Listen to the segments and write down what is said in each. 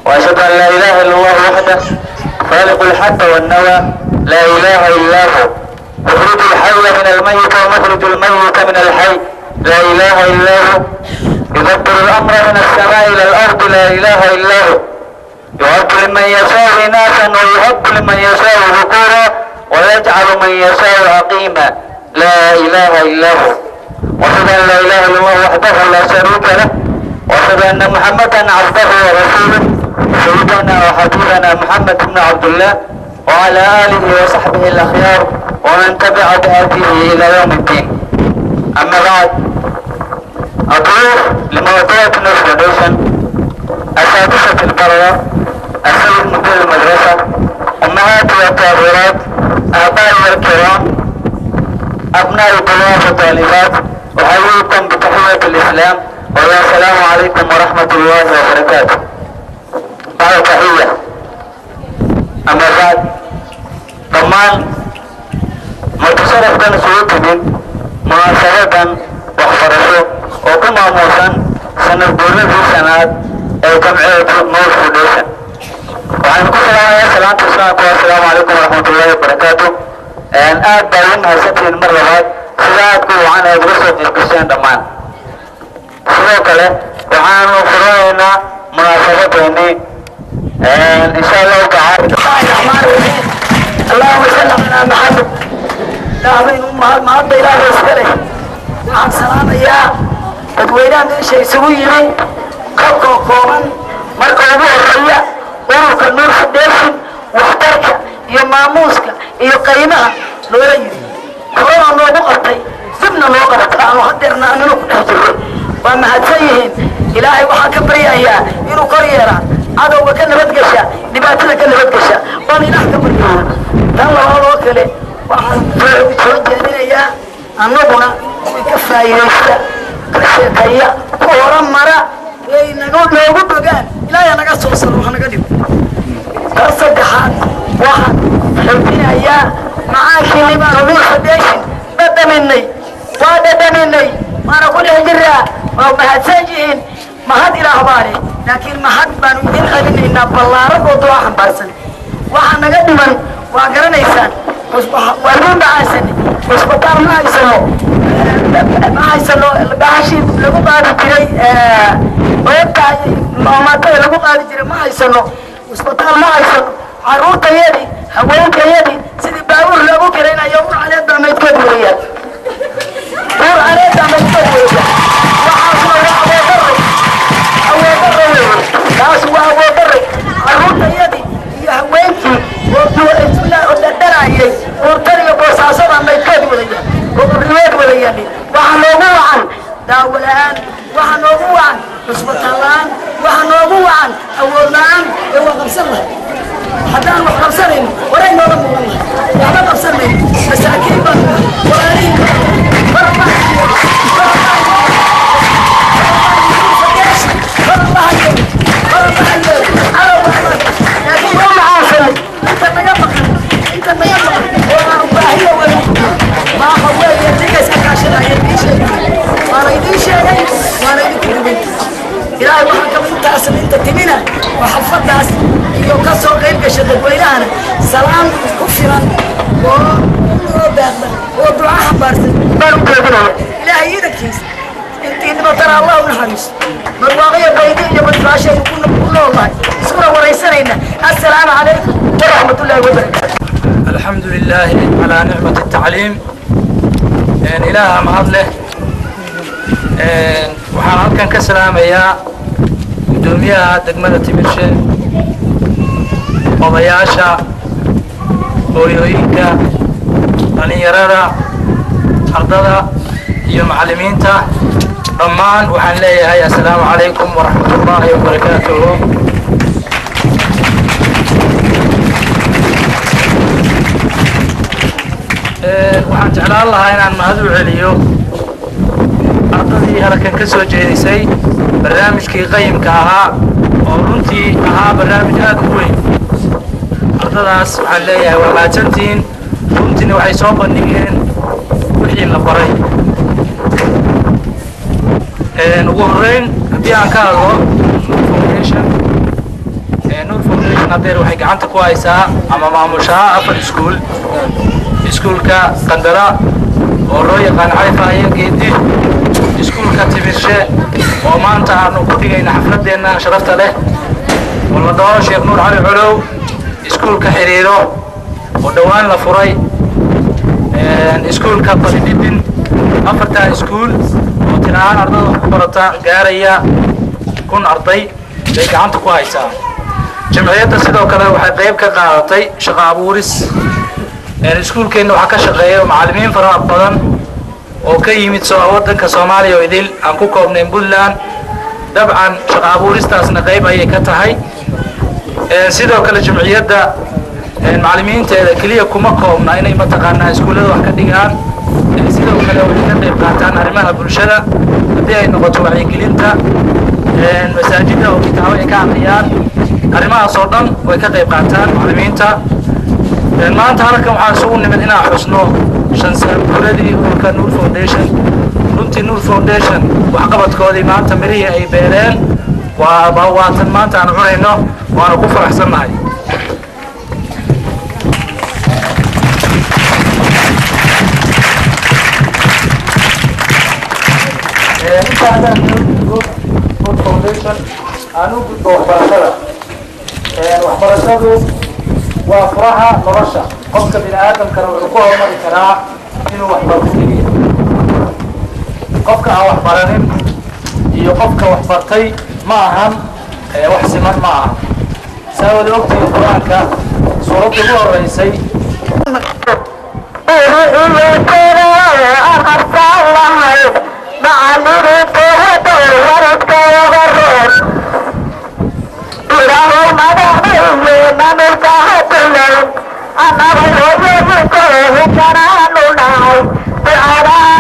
وأشهد أن لا إله إلا الله وحده خالق الحب والنوى لا إله إلا هو مخرج الحي من الميت ومخرج الميت من الحي لا إله إلا هو يدبر الأمر من السماء إلى الأرض لا إله إلا هو يهب لمن يشاء إناثا ويهب لمن يشاء ذكورا ويجعل من يشاء عقيما لا إله إلا هو وأشهد أن لا إله إلا الله وحده لا شريك له وأشهد أن محمدا عبده ورسوله سيدنا وحبيبنا محمد بن عبد الله وعلى آله وصحبه الأخيار ومن تبع بهديه إلى يوم الدين. أما بعد، أضيف لموضوع نور فاونديشن أساتذة البررة، السيد مدير المدرسة، أمهات والطاهرات، آبائي الكرام، أبناء الطلاب والطالبات، أحييكم بتحية الإسلام ويا السلام عليكم ورحمة الله وبركاته. بعد تحية، أما بعد ضمان متشرف كان سويتين مناسبة وحفرشو وكما موسن سنقول في سنوات جمعية نور فاونديشن. وعن كل سلام والسلام عليكم ورحمة الله وبركاته. أن أبدأ هسه المرة سلامكم وعن أدرسة الكريستيان ضمان. سلام وعن فرائنا مناسبة إن شاء الله تعالى. اللهم صل على محمد. دعوين أمهات ما أبدأ إلى رسوله. عن سلام يا dadweynaha meesha isugu yimid qalka kooban marka ugu horeeya ururka Nuur Foundation waxtarka iyo maamuuska iyo qiimaha loola yiri korona loogu qabtay dibna loo qabtay aan hadeerna anana ku dhex jirno waa mahadsan yihiin ilaahay waxaan ka baryayaa inuu kor yeera cadowga ka nabad gasha dhibaatada ka nabad gasha waan ilaahay ka baryayaa tan labaad oo kale waxaan soo jeedinayaa annaguna ka faa'iidaysta ka sheekeeya hore mara ay noogu bogaan ilaahay naga soo saro wax naga dhigo ka saddexaad waxaan xubinayaa macaashii Nurul Foundation dhadhaminay waana ku dhex jiraa waa mahadsanyihiin mahad ilaah baale laakiin mahad baanu idin celinaynaa ballaaran oo duca xambaarsan waxaa naga dhiman waa garanaysaan waa loo dhacaysan isbitaal ma haysano bahashii lagu qaadi jiray oogtahay maamatada lagu qaadi jiray ma haysano isbitaal ma haysano carruurtayadii haweenkayadii sidii baabuur loogu garaynayo ur caleed baa maydkood weeyaan ur caleed baa maydkood weeyaan taas waa awoodare carruurtayadii iyo haweenkii oo dhadhanayay urtan iyo boosaasada maydkood wadayaan oo riweed wadayaan waxaa noogu wacan daawo la'aan waxaa noogu wacan cusbitaal la'aan waxaa noogu wacan awood la'aan ee waa qabsan lahay haddaan wax qabsanayn waray nooga muuqan lahay waxba qabsanayn masaakiin baan walaalihii إلهي وحن كم تأسم أنت تمينا وحفظت iyo ka soo qayb gashay dadweynahana salaam كفرا ودعاء حبارتي إلهي يدكيس انت ما ترى الله ونحرس بالواقع بيدي يا متفاشي كنا كل والله سورة ورئيسنا السلام عليكم ورحمة الله وبركاته. الحمد لله على نعمة التعليم إله مهد له waxaan halkan ka salaamayaa gudoomiyaha degmada Timirshe odayaasha hooyooyinka dhalinyarada ardada iyo macallimiinta dhammaan waxaan leeyahay assalaamu calaykum waraxmatullaahi wabarakaatuh. waxaan jeclaan lahaa inaan mahad u celiyo ardadii halkan ka soo jeedisay barnaamijkii qayimka ahaa oo runtii ahaa barnaamij aad u weyn. ardadaas waxaan leeyahay waa mahadsantihiin runtiina waxay soo bandhigeen wixii la baray. ugu horreyn haddii aan ka hadlo Nur Foundation hadeer waxay gacanta ku haysaa ama maamushaa 4 iskuul. iskuulka Qandara oo loo yaqaan Cayfaaye Geedi, iskuulka Timirshe oo maanta aanu ku dhigayna xafladeena sharafta leh oo la dhaho Sheekh Nuur Cali Culow, iskuulka Xiriiro oo dhawaan la furay, iskuulka Badidin. 4 iskuul oo tiraan ardada ku barata gaaraya 1000 arday bay gacanta ku haysaa. jamciyadda sidoo kale waxay qayb ka qaadatay shaqo abuuris. iskuulkeena waxaa ka shaqeeya macallimiin fara badan oo ka yimid waddanka Soomaaliya oo idil aan ku koobnayn Puntland. dabcan shaqo abuuristaasna qayb ayay ka tahay. sidoo kale jamciyadda macallimiinteeda kaliya kuma koobna inay mataqaanaa iskuulada wax ka dhigaan, sidoo kale waxay ka qayb qaataan arrimaha bulshada haddii ay noqoto wacyigelinta, masaajidda oo kitaabo ay ka aqriyaan, arrimahaas oo dhan way ka qayb qaataan macallimiinta. maanta halkan waxaan isugu nimid inaan xusno 5 sano guuradii ururka Nur Foundation. runtii Nur Foundation waxqabadkoodii maanta mirihii ay beereen waa tan maanta aan cunayno, waana ku faraxsannahay. Nur Foundation aanu gudbo waxbarashadu waa furaha nolosha qofka bini'aadamkana wuxuu ku horumari karaa inuu waxbarto keliya. qofka aan wax baranin iyo qofka wax bartay ma ahan wax siman ma aha. saa wada ogtihiin qur-aanka suuradda ugu horeysay I'm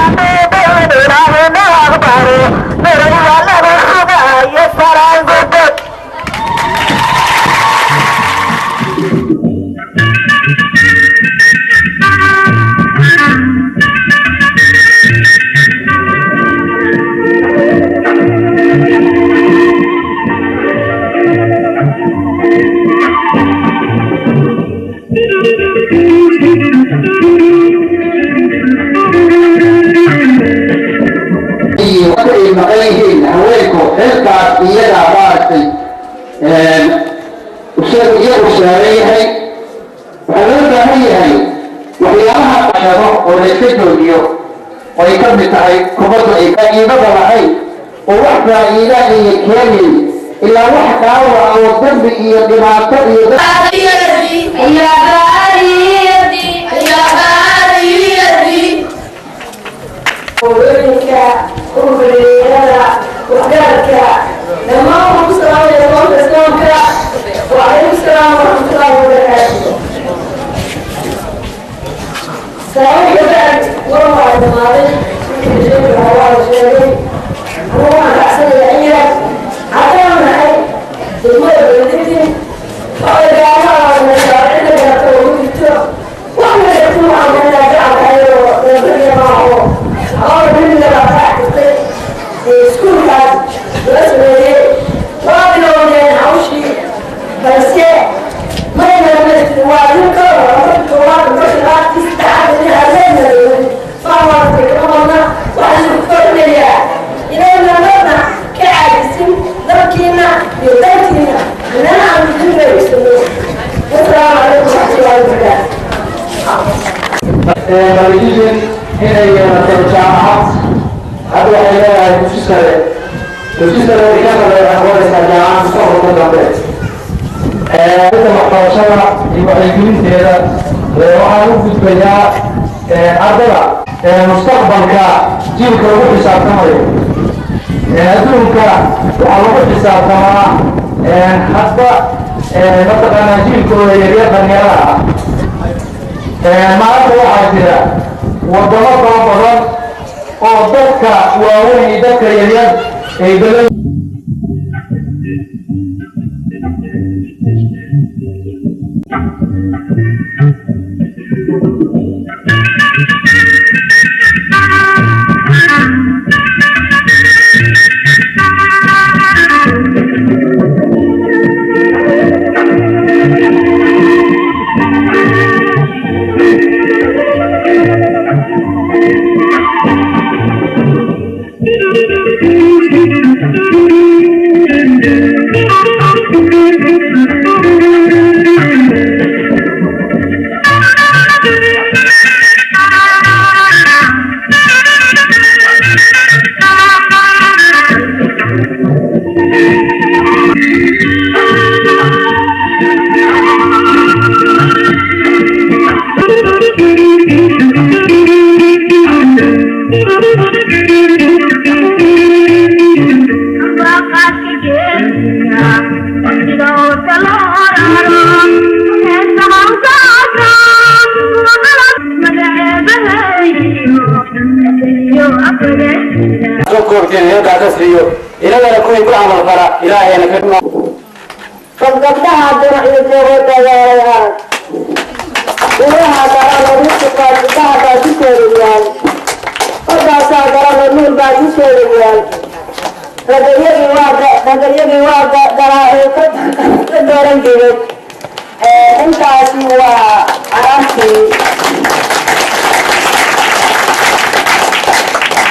مقايهين هويكو حلقة إيادا بارتي وشيء إياه وشاريهي وحلوكا هي وحيالها قشره وليكتو ديو ويكمل تحي كبرت إيكاكي بطل هاي ووحدة إلهي كامل إلا وحدة أو الضرب إيا دماغة إيا وبينك وبينك وحدك لما هو السلام عليكم السلام وعليكم السلام ورحمة الله وبركاته. سلام عليكم ورحمة الله وبركاته. هو أحسن العيال عطانا هاي المرة بنتي فأنا جاءنا من الشارع اللي جاءته وأنا جاءته عملنا جاء هاي وبرجع معه. أول من اللي راح سكول كان بس بدي وابلون عوشي بس ما ينمت وادين كورة وادين كورة تستعد لهذين فاهمة كمان وعشان كل يا إذا نمنا كعادسين ذكينا يذكينا أنا عم بدي أسمع السلام عليكم ورحمة الله وبركاته. هنا الجامعات هذا هي المستشفى اللي أخبار الجامعات صار مدرس. هذا محتوى يبغى هذا وعارف بالبيع أربعة مستقبل كجيل كروح حساب تمري هذول وعلى حساب تمري حتى مثلا جيل كروح يريد بنيرة ما هو عادي وضرب بعضهم وضدك وأولي ذاك اليد يقولون فقدها درعي جوهد يا وها ترى نريد قدها باجسريان قدها سادرا نور باجسريان فدريبي واقع درعي قدرن جيد انت اسمه عرفتي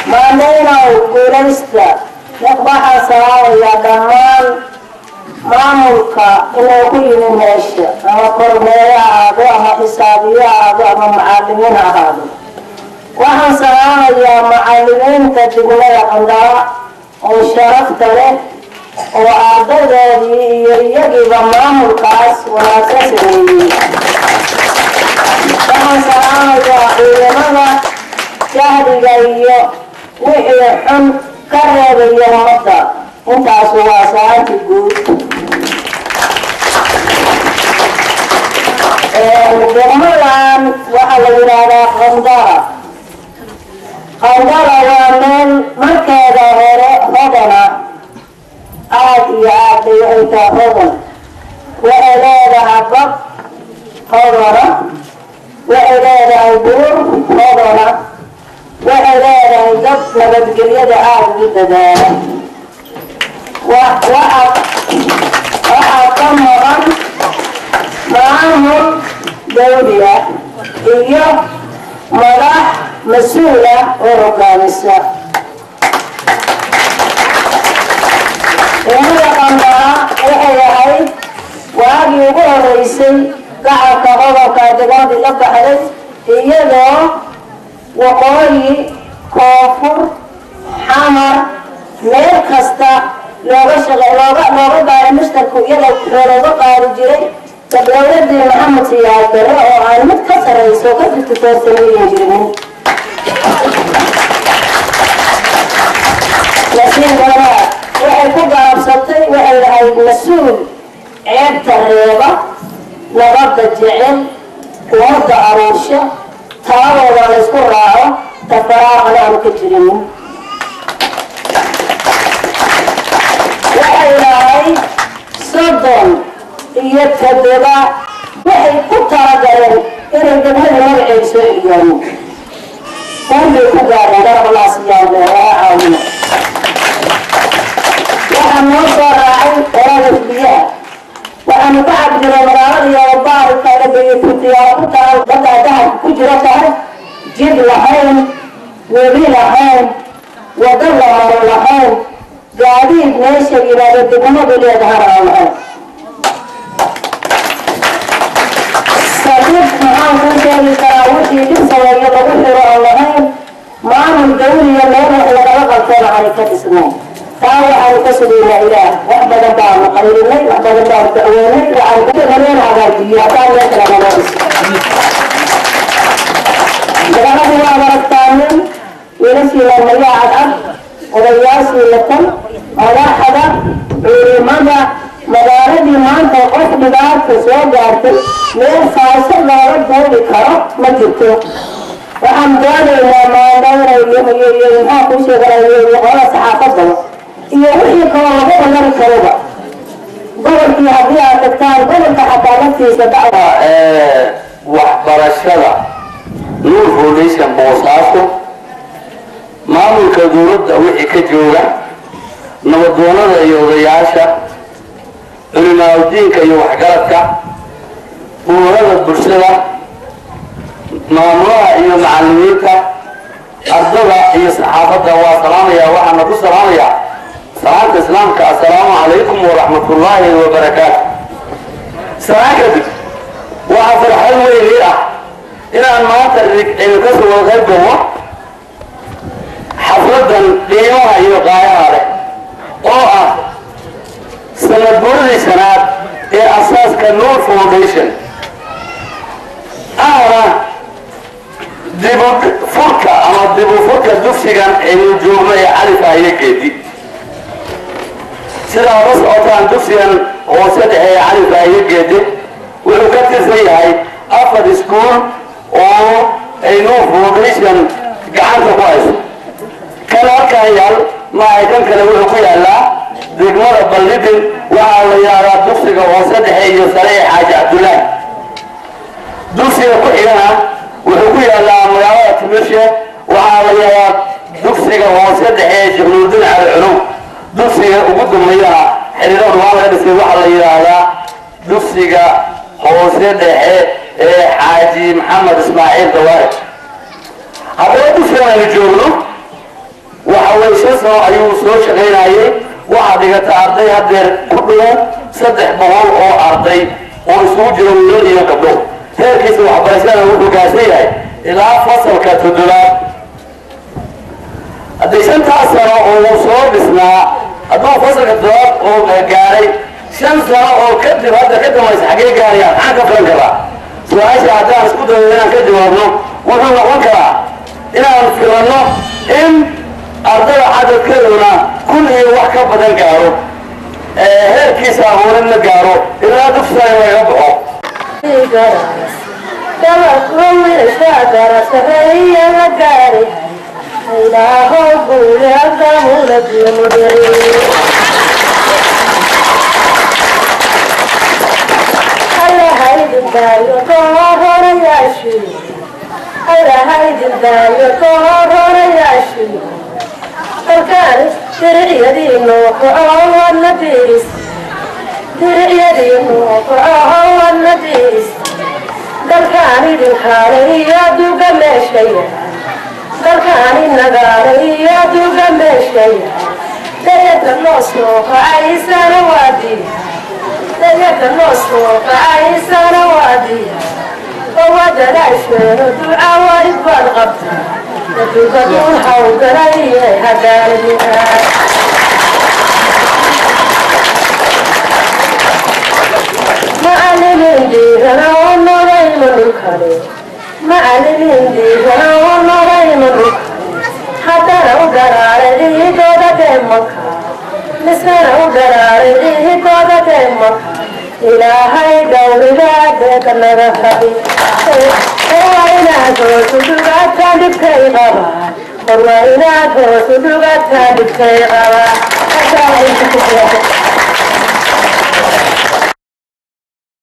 ما نينو قولنستا نقبح سواء يا دمان maamulka inuu ku yimi meesha ama kormeere ahaado ama xisaabiye ahaado ama macallimiin ahaado waxaan salaamayaa macallimiinta degmada Qandara oo sharafta leh oo ardaydoodii iyo iyagiiba maamulkaas wanaagsan sameeyey waxaan salaamayaa ciidamada shahriga iyo wixii xun ka reebaya ummadda intaas waa salaanti guud degmadan waxaa la yidhaahdaa Qandara waa meel markeeda hore hodana aad iyo aad bay ay tahay hodan waxay leedahay bad hodana waxay leedahay buur hodana waxay leedahay dad nabadgelyada aad ugu dadaala waxaa ka maqan maamul dawli ah iyo madax mas-uul ah oo hogaamisa ugu horeysay gacalka qodobka degmadii la baxday iyadoo waqooyi koonfur xamar meel kasta looga gaari mushtarku iyadoo looga qaadi jiray dowladii maxamed siyaad bare oo aan mid ka sareyso ka fititoorsameeyin jirin laakiin gabadha waxay ku gaabsatay waxay lahayd mas-uul ceebta reeba nabadda jecel ummadda aruursha taladooda la isku raaco tafaraaqana aanu ka jirin waxay lahayd 37 waxay ku talagaleen inay degmada magaceeda soo xigaano قولي كبار درب الله سيان وعاونا وحن نوصر راعي وراد البيئة وأنا بعد جرمران يا ربار كان بيكون يا ربطة بقى دهب كجرتها جد لحين وبي لحين وضل مر لحين قاعدين نيشا إلى ردكم باليدهر الله صديق معاهم كنتين التراوشي لسه ويضوحر اللهين معاهم الدولي اللي لقد كان عليك اسمه قالوا عن كسر إلى إله وحبا دبعا مقرر الليل وحبا دبعا التأويلين وعن كده غنين عذابي وقال يترى مدارس لقد هو عبر الثامن ونسي لما يعد ورياسي لكم ولا حدا علمنا مداردي maanta qof dhibaata soo gaartay meel faasad looga doodi karo ma jirto waxaan doonaynaa maadaynaya maxaa ku sheeganaya qola saxaafadda iyo wixii kale lagu ballan karoba gobolkii haddii aad tagtaan gobolka xataa naftiisa dacwa waxbarashada Nuur Foundation Boosaaso maamulka dowladda wixii ka jooga nabadoonada iyo odayaasha علماء الدين كي وحقرتك وهذا البرشلة مامورها إيو معلمينك أرضها إيو صحافة وسلام يا وحنا السلام يا سلام إسلامك السلام عليكم ورحمة الله وبركاته سلام كذب وعفر حلوة ليلة إلى أن ما ترك الكسر والغير جوا حفظا ليوها إيو غاية عليه سنة بوري سنة أساس كنور فونديشن أنا ديبو فرقة أما ديبو فرقة دوسيغان إنو جوغنا يعرف هاي كيدي سيدا بس أوتان دوسيغان وسيد يعرف هاي كيدي ولو كتير زي هاي أفضل سكول أو إنو فونديشن قعانتا كويس كان أركا يال ما يكن كلاوه كويالا دقمر بلدن وعلى يارا دوسيغا وصدح ايو سريع حاج عبد الله دوسيغا كحينا وحكوية لا ميارات مشي وعلى يارا دوسيغا وصدح ايو شغلودين على العلوم دوسيغا وقدم ليها حريرون وعلى بسي وعلى يارا دوسيغا وصدح حاجي محمد اسماعيل دواري هذا دوسيغا يجوغنو وحوي شسو ايو سلو شغين ايه waxaa dhigata arday hadeer ku dhulan 300 oo arday oo isugu jira wiilal iyo gabdho heerkiisa waxbarashada wuxuu gaarsan yahay ilaa fasalka 7aad haddii shantaas sano oo soo dhisnaa hadduu fasalka 7aad oo gaaray 5 sano oo kadib hadda ka dambaysa xagee gaarayaan maxaan ka filan karaa su-aasha haddaan isku dayo inaan ka jawaabno wuxuu noqon karaa inaan filanno in ardayda cadadkeeduna كل واحد بدل جارو هيك ساهون النجارو إلا دفع ويبقى كما كل شجرة سرية مجاري إلى هبول الزمولة المدير على هيد الدايو طهر ياشي على هيد الدايو طهر ياشي الكارث تريدي نوح والنبيس تريدي نوح والنبيس دلكاني دلكاني دوغ مشيا دلكاني نغاري دوغ مشيا ديت النصوح عيسى روادي ليك النصر فعيسان واديها وودنا عشوين ودعا وإبال غبتا نتوقفون حوقري هدالها معلمين ديغنا ونوري ملوكالي معلمين ديغنا ونوري ملوكالي حتى لو قرار دي دودة مكة نسمع قرار دي دودة مكة إلهي دوري ذاتك النغفبي وإنا توسدوغا تابكي غبا وإنا توسدوغا تابكي غبا